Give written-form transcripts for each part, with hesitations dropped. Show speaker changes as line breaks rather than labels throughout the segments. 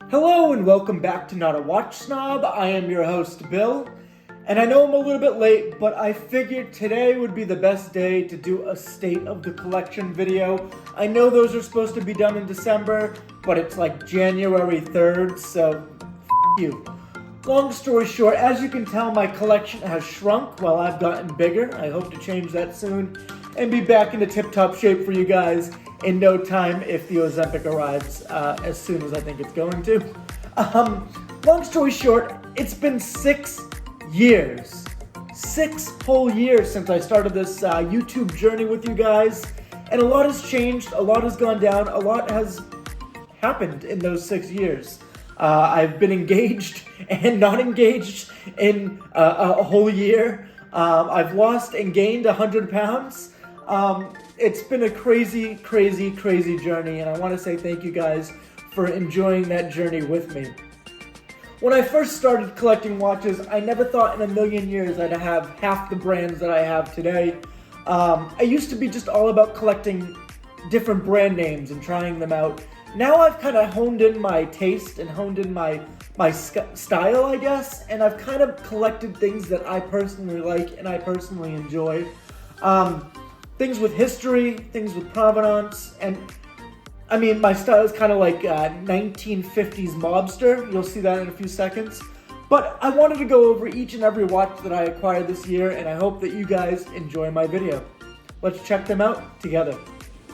Hello and welcome back to Not a Watch Snob. I am your host, Bill. And I know I'm a little bit late, but I figured today would be the best day to do a State of the Collection video. I know those are supposed to be done in December, but it's like January 3rd, so f*** you. Long story short, as you can tell, my collection has shrunk while I've gotten bigger. I hope to change that soon and be back into tip-top shape for you guys in no time if the Ozempic arrives as soon as I think it's going to. Long story short, it's been 6 years. 6 whole years since I started this YouTube journey with you guys. And a lot has changed, a lot has gone down, a lot has happened in those 6 years. I've been engaged and not engaged in a whole year. I've lost and gained 100 pounds. It's been a crazy journey, and I want to say thank you guys for enjoying that journey with me. When I first started collecting watches, I never thought in a million years I'd have half the brands that I have today. I used to be just all about collecting different brand names and trying them out. Now I've kind of honed in my taste and honed in my style, I guess, and I've kind of collected things that I personally like and I personally enjoy. Things with history, things with provenance, and I mean, my style is kind of like 1950s mobster. You'll see that in a few seconds. But I wanted to go over each and every watch that I acquired this year, and I hope that you guys enjoy my video. Let's check them out together.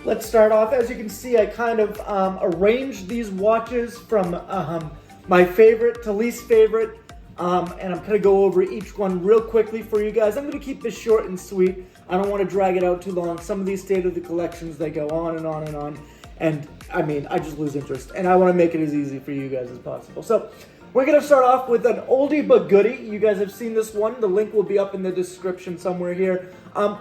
Let's start off. As you can see, I kind of arranged these watches from my favorite to least favorite, and I'm going to go over each one real quickly for you guys. I'm going to keep this short and sweet. I don't want to drag it out too long. Some of these State of the Collections, they go on and on and on. And I mean, I just lose interest. And I want to make it as easy for you guys as possible. So we're going to start off with an oldie but goodie. You guys have seen this one. The link will be up in the description somewhere here.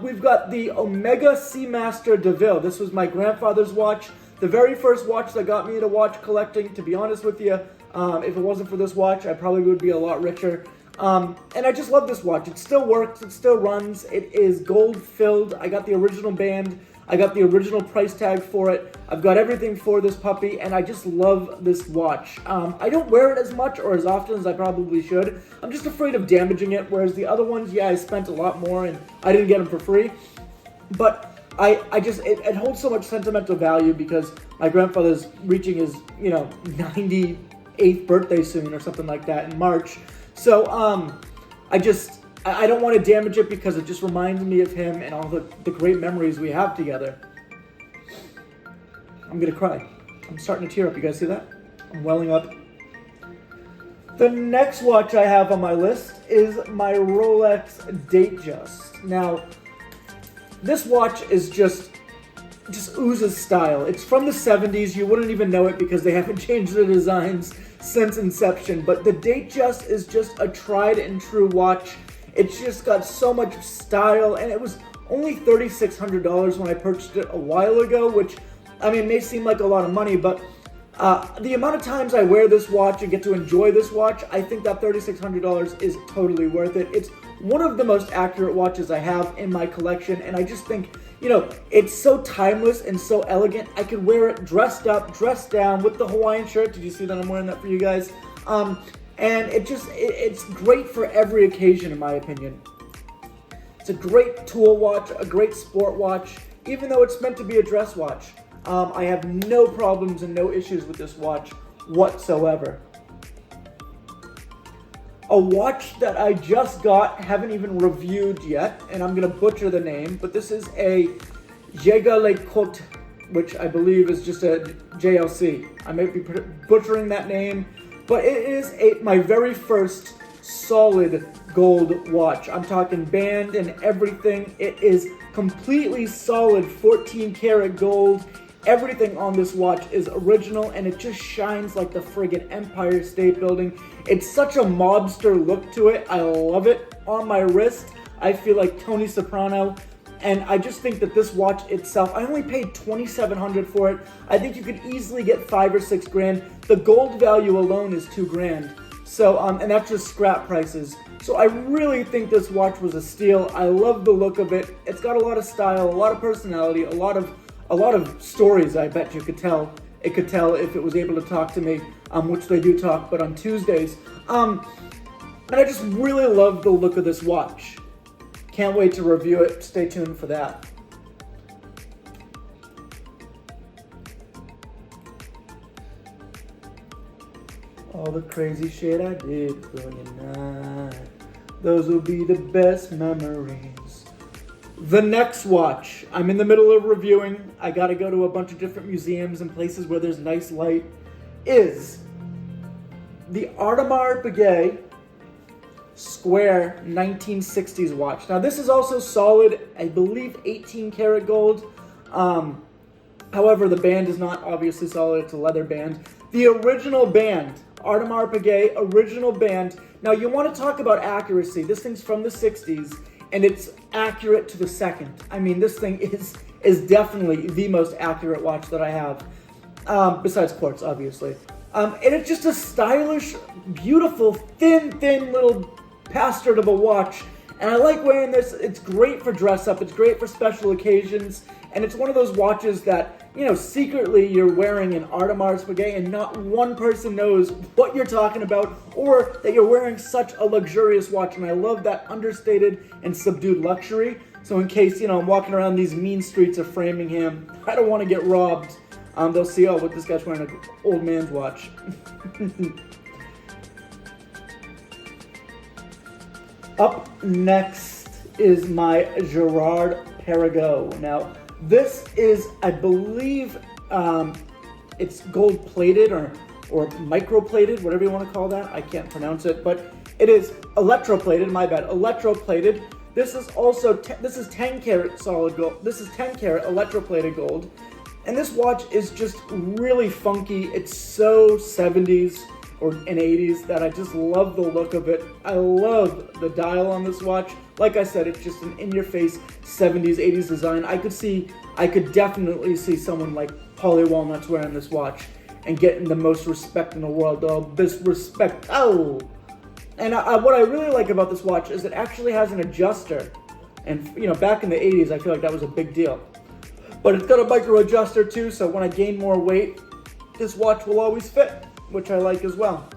We've got the Omega Seamaster DeVille. This was my grandfather's watch. The very first watch that got me into watch collecting. To be honest with you, if it wasn't for this watch, I probably would be a lot richer. And I just love this watch. It still works. It still runs. It is gold filled. I got the original band. I got the original price tag for it. I've got everything for this puppy, and I just love this watch. I don't wear it as much or as often as I probably should. I'm just afraid of damaging it, whereas the other ones, yeah, I spent a lot more, and I didn't get them for free. But it holds so much sentimental value because my grandfather's reaching his, 98th birthday soon or something like that in March. So, I don't want to damage it because it just reminds me of him and all the great memories we have together. I'm going to cry. I'm starting to tear up. You guys see that? I'm welling up. The next watch I have on my list is my Rolex Datejust. Now, this watch is just oozes style. It's from the 70s. You wouldn't even know it because they haven't changed the designs since inception. But the Datejust is just a tried and true watch. It's just got so much style, and it was only $3,600 when I purchased it a while ago, which, I mean, may seem like a lot of money, but the amount of times I wear this watch and get to enjoy this watch, I think that $3,600 is totally worth it. It's one of the most accurate watches I have in my collection, and I just think, it's so timeless and so elegant. I could wear it dressed up, dressed down with the Hawaiian shirt. Did you see that I'm wearing that for you guys? And it's great for every occasion, in my opinion. It's a great tool watch, a great sport watch, even though it's meant to be a dress watch. I have no problems and no issues with this watch whatsoever. A watch that I just got, haven't even reviewed yet, and I'm going to butcher the name, but this is a Jaeger-LeCoultre, which I believe is just a JLC. I might be butchering that name, but it is my very first solid gold watch. I'm talking band and everything. It is completely solid 14 karat gold. Everything on this watch is original, and it just shines like the friggin' Empire State Building. It's such a mobster look to it. I love it. On my wrist, I feel like Tony Soprano. And I just think that this watch itself, I only paid $2,700 for it. I think you could easily get $5 or $6 grand. The gold value alone is $2 grand. So, and that's just scrap prices. So I really think this watch was a steal. I love the look of it. It's got a lot of style, a lot of personality, a lot of stories, I bet you could tell. it could tell if it was able to talk to me, which they do talk, but on Tuesdays. And I just really love the look of this watch. Can't wait to review it. Stay tuned for that. All the crazy shit I did for you night, those will be the best memories. The next watch, I'm in the middle of reviewing. I gotta go to a bunch of different museums and places where there's nice light, is the Emar Paget Square 1960s watch. Now this is also solid, I believe 18 karat gold. However, the band is not obviously solid, it's a leather band. The original band, Emar Paget, original band. Now you want to talk about accuracy. This thing's from the 60s and it's accurate to the second. I mean, this thing is definitely the most accurate watch that I have, besides quartz, obviously. And it's just a stylish, beautiful, thin little bastard of a watch. And I like wearing this. It's great for dress up. It's great for special occasions. And it's one of those watches that, you know, secretly you're wearing an Emar Paget and not one person knows what you're talking about or that you're wearing such a luxurious watch. And I love that understated and subdued luxury. So in case, you know, I'm walking around these mean streets of Framingham, I don't want to get robbed. They'll see, oh, what this guy's wearing an old man's watch. Up next is my Gerard Perago. Now, this is, I believe, it's gold plated or micro-plated, whatever you want to call that. I can't pronounce it, but it is electroplated, my bad, electroplated. This is also, this is 10 karat solid gold. This is 10 karat electroplated gold. And this watch is just really funky. It's so 70s and 80s that I just love the look of it. I love the dial on this watch. Like I said, it's just an in-your-face 70s, 80s design. I could definitely see someone like Polly Walnuts wearing this watch and getting the most respect in the world. Oh, this respect. Oh! And what I really like about this watch is it actually has an adjuster. And, you know, back in the 80s, I feel like that was a big deal. But it's got a micro adjuster too, so when I gain more weight, this watch will always fit, which I like as well.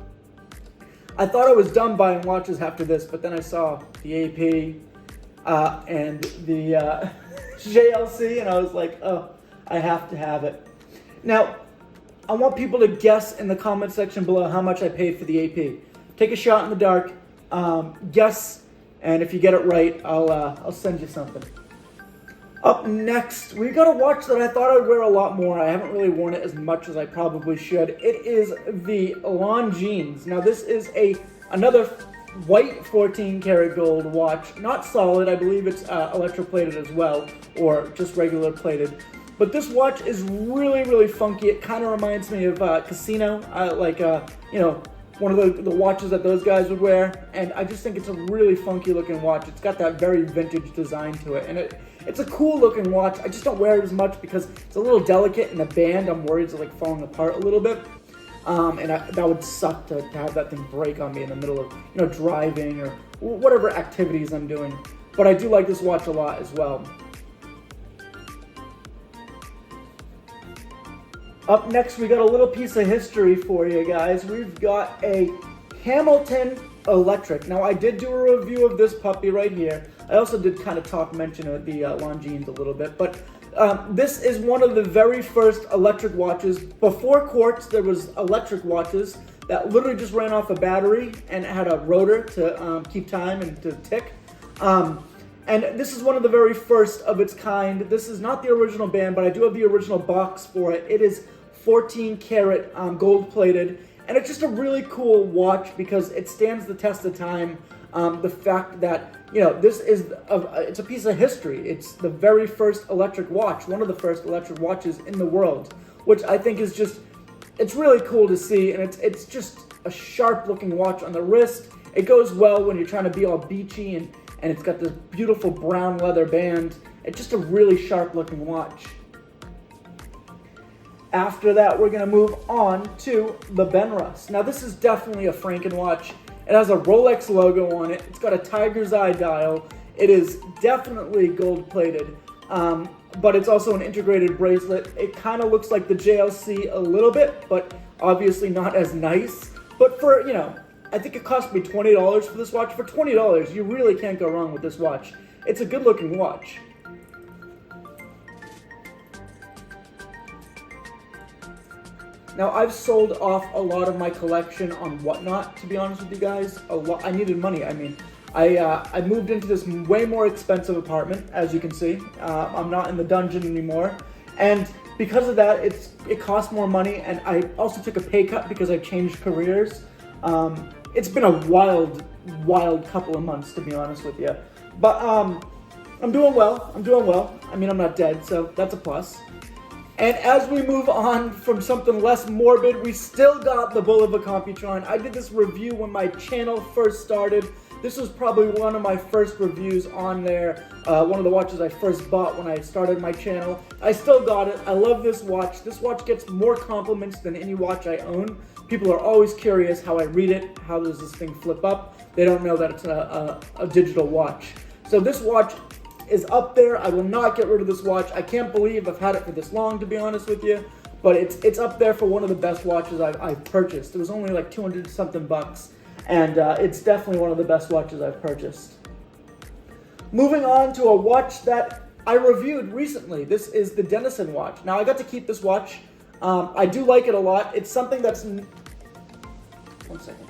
I thought I was done buying watches after this, but then I saw the AP and the JLC, and I was like, oh, I have to have it. Now, I want people to guess in the comment section below how much I paid for the AP. Take a shot in the dark, guess, and if you get it right, I'll send you something. Up next, we got a watch that I thought I'd wear a lot more. I haven't really worn it as much as I probably should. It is the Longines. Now this is another white 14 karat gold watch. Not solid, I believe it's electroplated as well, or just regular plated. But this watch is really funky. It kind of reminds me of Casino, you know, one of the watches that those guys would wear. And I just think it's a really funky looking watch. It's got that very vintage design to it. And it's a cool looking watch. I just don't wear it as much because it's a little delicate in the band. I'm worried it's like falling apart a little bit. And that would suck to have that thing break on me in the middle of, you know, driving or whatever activities I'm doing. But I do like this watch a lot as well. Up next, we got a little piece of history for you guys. We've got a Hamilton Electric. Now, I did do a review of this puppy right here. I also did kind of mention of the Longines a little bit, but this is one of the very first electric watches. Before quartz, there was electric watches that literally just ran off a battery and had a rotor to keep time and to tick. And this is one of the very first of its kind. This is not the original band, but I do have the original box for it. It is 14 karat gold plated, and it's just a really cool watch because it stands the test of time. The fact that, you know, this is it's a piece of history. It's the very first electric watch, one of the first electric watches in the world, which I think is just, it's really cool to see, and it's just a sharp looking watch on the wrist. It goes well when you're trying to be all beachy, and it's got this beautiful brown leather band. It's just a really sharp looking watch. After that, we're gonna move on to the Benrus. Now this is definitely a Franken watch. It has a Rolex logo on it. It's got a tiger's eye dial. It is definitely gold plated. but it's also an integrated bracelet. It kind of looks like the JLC a little bit, but obviously not as nice. But for, I think it cost me $20 for this watch. For $20, you really can't go wrong with this watch. It's a good looking watch. Now, I've sold off a lot of my collection on Whatnot, to be honest with you guys. I needed money. I moved into this way more expensive apartment, as you can see. I'm not in the dungeon anymore. And because of that, it cost more money, and I also took a pay cut because I changed careers. It's been a wild couple of months, to be honest with you. But I'm doing well. I'm not dead, so that's a plus. And as we move on from something less morbid, we still got the Bulova Computron. I did this review when my channel first started. This was probably one of my first reviews on there. One of the watches I first bought when I started my channel. I still got it. I love this watch. This watch gets more compliments than any watch I own. People are always curious how I read it. How does this thing flip up? They don't know that it's a digital watch. So this watch is up there. I will not get rid of this watch. I can't believe I've had it for this long, to be honest with you. But it's up there for one of the best watches I've purchased. It was only like 200 something bucks. And it's definitely one of the best watches I've purchased. Moving on to a watch that I reviewed recently. This is the Dennison watch. Now, I got to keep this watch. I do like it a lot. It's something that's... One second.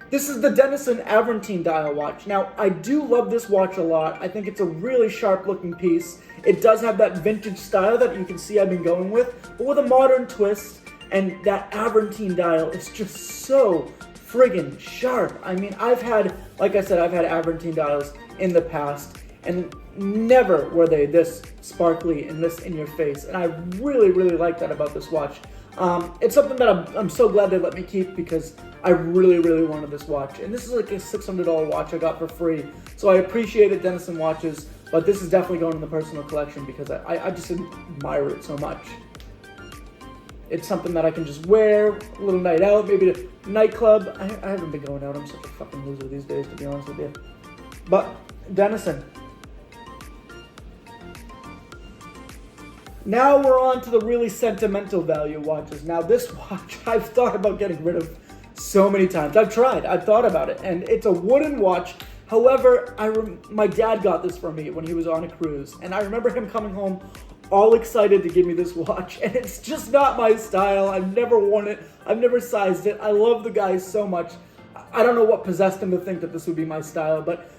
This is the Dennison Ayron dial watch. Now, I do love this watch a lot. I think it's a really sharp-looking piece. It does have that vintage style that you can see I've been going with, but with a modern twist. And that Ayron dial is just so friggin' sharp. I've had Ayron dials in the past, and never were they this sparkly and this in your face. And I really, really like that about this watch. It's something that I'm so glad they let me keep because I really, really wanted this watch. And this is like a $600 watch I got for free. So I appreciated Dennison watches, but this is definitely going in the personal collection because I just admire it so much. It's something that I can just wear, a little night out, maybe to nightclub. I haven't been going out. I'm such a fucking loser these days, to be honest with you. But Dennison. Now we're on to the really sentimental value watches. Now this watch I've thought about getting rid of so many times. I've thought about it, and it's a wooden watch. However, my dad got this for me when he was on a cruise, and I remember him coming home all excited to give me this watch, and it's just not my style. I've never worn it. I've never sized it. I love the guy so much. I don't know what possessed him to think that this would be my style, but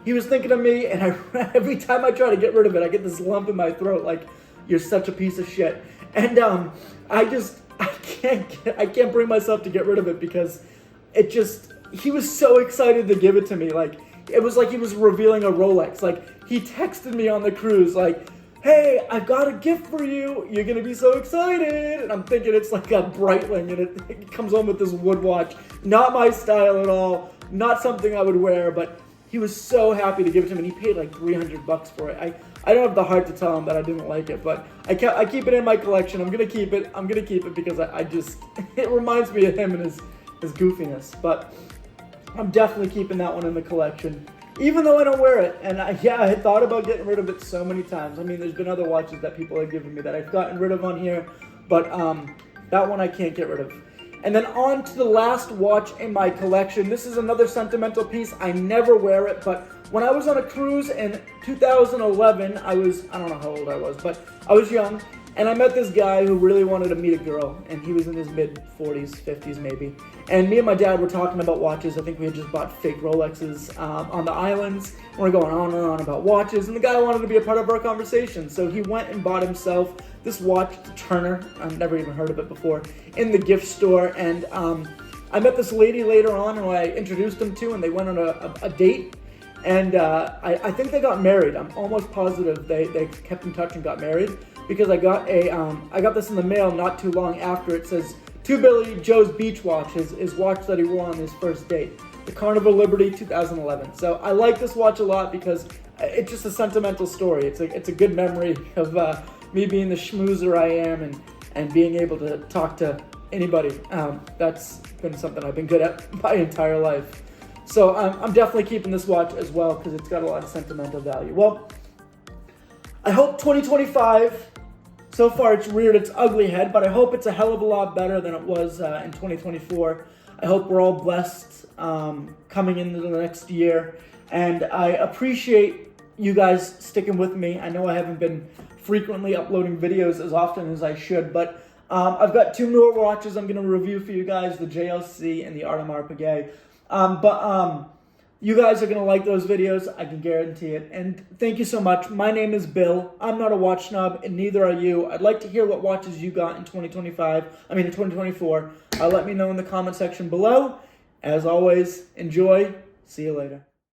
he was thinking of me, and every time I try to get rid of it, I get this lump in my throat, like, you're such a piece of shit. And I can't bring myself to get rid of it because he was so excited to give it to me. Like, it was like he was revealing a Rolex. Like, he texted me on the cruise, like, hey, I've got a gift for you. You're going to be so excited. And I'm thinking it's like a Breitling, and it comes home with this wood watch. Not my style at all. Not something I would wear, but he was so happy to give it to me, and he paid like $300 for it. I don't have the heart to tell him that I didn't like it, but I keep it in my collection. I'm going to keep it. I'm going to keep it because it reminds me of him and his goofiness. But I'm definitely keeping that one in the collection. Even though I don't wear it, and I thought about getting rid of it so many times. There's been other watches that people have given me that I've gotten rid of on here, but that one I can't get rid of. And then on to the last watch in my collection. This is another sentimental piece. I never wear it, but when I was on a cruise in 2011, I don't know how old I was, but I was young, and I met this guy who really wanted to meet a girl, and he was in his mid-40s, 50s maybe. And me and my dad were talking about watches. I think we had just bought fake Rolexes on the islands. And we're going on and on about watches, and the guy wanted to be a part of our conversation. So he went and bought himself this watch, the Turner. I've never even heard of it before, in the gift store. And I met this lady later on who I introduced him to, and they went on a date. And I think they got married. I'm almost positive they kept in touch and got married because I got this in the mail not too long after. It says, "To Billy, Joe's beach watch," his watch that he wore on his first date, the Carnival Liberty 2011. So I like this watch a lot because it's just a sentimental story. It's a good memory of me being the schmoozer I am and being able to talk to anybody. That's been something I've been good at my entire life. So I'm definitely keeping this watch as well because it's got a lot of sentimental value. Well, I hope 2025, so far it's reared its ugly head, but I hope it's a hell of a lot better than it was in 2024. I hope we're all blessed coming into the next year, and I appreciate you guys sticking with me. I know I haven't been frequently uploading videos as often as I should, but I've got two newer watches I'm going to review for you guys, the JLC and the Emar Paget. You guys are going to like those videos, I can guarantee it. And thank you so much. My name is Bill. I'm not a watch snob, and neither are you. I'd like to hear what watches you got in 2024. Let me know in the comment section below. As always, enjoy. See you later.